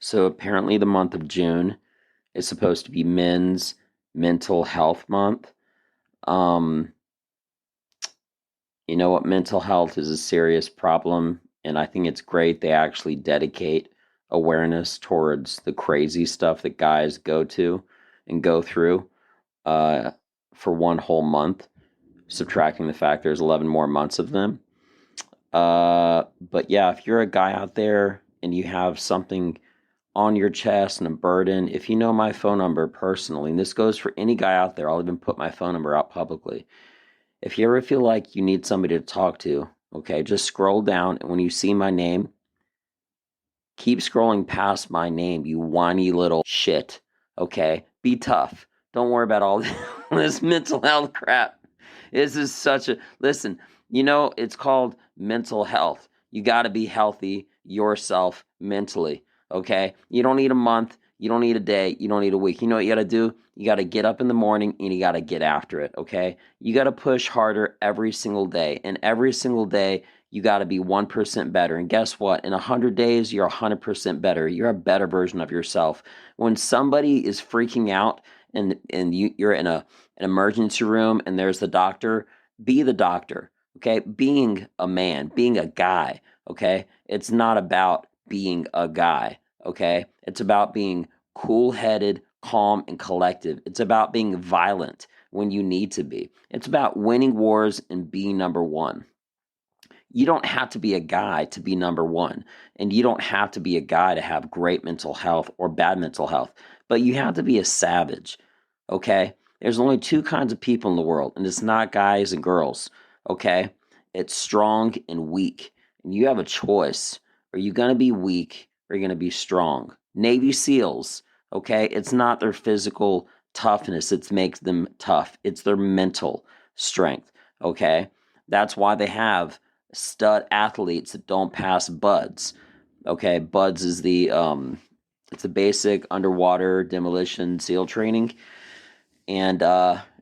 So apparently the month of June is supposed to be Men's Mental Health Month. Um, you know what? Mental health is a serious problem, and I think it's great they actually dedicate awareness towards the crazy stuff that guys go to and go through uh, for one whole month, subtracting the fact there's 11 more months of them. But yeah, if you're a guy out there and you have something on your chest and a burden, if you know my phone number personally, and this goes for any guy out there, I'll even put my phone number out publicly. If you ever feel like you need somebody to talk to, okay, just scroll down, and when you see my name, keep scrolling past my name, you whiny little shit, okay? Be tough. Don't worry about all this mental health crap. This is such a, listen, it's called mental health. You got to be healthy yourself mentally, okay? You don't need a month. You don't need a day. You don't need a week. You know what you got to do? You got to get up in the morning and you got to get after it, okay? You got to push harder every single day. And every single day, you got to be 1% better. And guess what? In 100 days, you're 100% better. You're a better version of yourself. When somebody is freaking out and you're in an emergency room and there's the doctor, be the doctor, okay? Being a man, being a guy, okay? It's not about being a guy, okay? It's about being cool-headed, calm, and collective. It's about being violent when you need to be. It's about winning wars and being number one. You don't have to be a guy to be number one, and you don't have to be a guy to have great mental health or bad mental health, but you have to be a savage, okay? There's only two kinds of people in the world, and it's not guys and girls, okay? It's strong and weak, and you have a choice. Are you going to be weak or are you going to be strong? Navy SEALs, okay? It's not their physical toughness that makes them tough. It's their mental strength, okay? That's why they have stud athletes that don't pass buds. Okay, buds is it's a basic underwater demolition SEAL training. And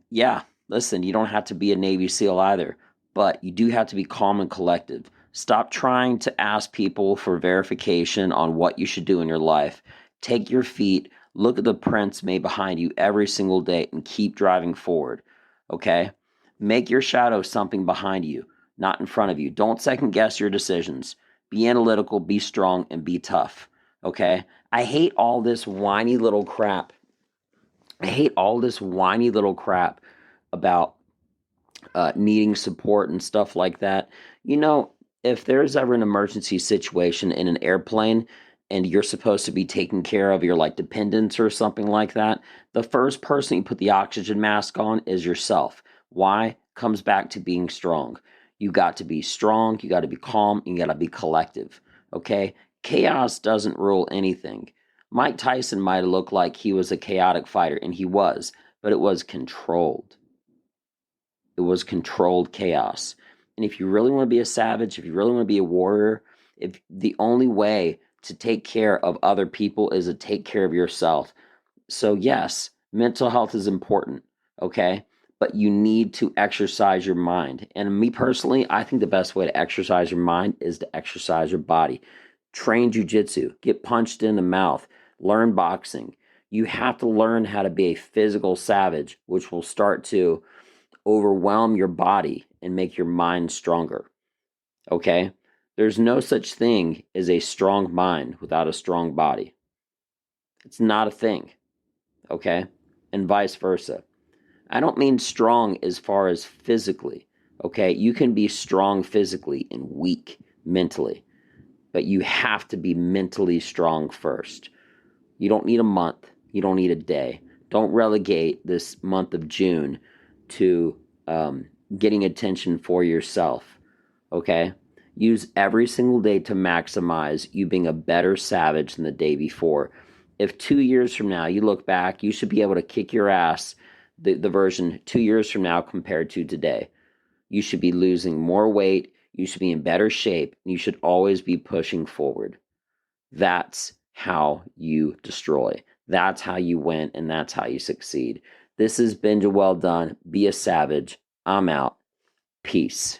yeah, listen, you don't have to be a Navy SEAL either, but you do have to be calm and collective. Stop trying to ask people for verification on what you should do in your life. Take your feet, look at the prints made behind you every single day, and keep driving forward. Okay? Make your shadow something behind you, not in front of you. Don't second guess your decisions. Be analytical, be strong, and be tough. Okay? I hate all this whiny little crap. I hate all this whiny little crap about needing support and stuff like that. You know, if there's ever an emergency situation in an airplane and you're supposed to be taking care of your like dependents or something like that, the first person you put the oxygen mask on is yourself. Why? Comes back to being strong. You got to be strong, you got to be calm, you got to be collective. Okay? Chaos doesn't rule anything. Mike Tyson might look like he was a chaotic fighter, and he was, but it was controlled. It was controlled chaos. And if you really want to be a savage, if you really want to be a warrior, if the only way to take care of other people is to take care of yourself. So yes, mental health is important, okay? But you need to exercise your mind. And me personally, I think the best way to exercise your mind is to exercise your body. Train jiu-jitsu, get punched in the mouth, learn boxing. You have to learn how to be a physical savage, which will start to overwhelm your body and make your mind stronger. Okay? There's no such thing as a strong mind without a strong body. It's not a thing. Okay? And vice versa. I don't mean strong as far as physically. Okay? You can be strong physically and weak mentally, but you have to be mentally strong first. You don't need a month. You don't need a day. Don't relegate this month of June to getting attention for yourself, okay? Use every single day to maximize you being a better savage than the day before. If 2 years from now you look back, you should be able to kick your ass the version 2 years from now compared to today. You should be losing more weight. You should be in better shape. And you should always be pushing forward. That's how you destroy. That's how you win, and that's how you succeed. This has been Well Done. Be a savage. I'm out. Peace.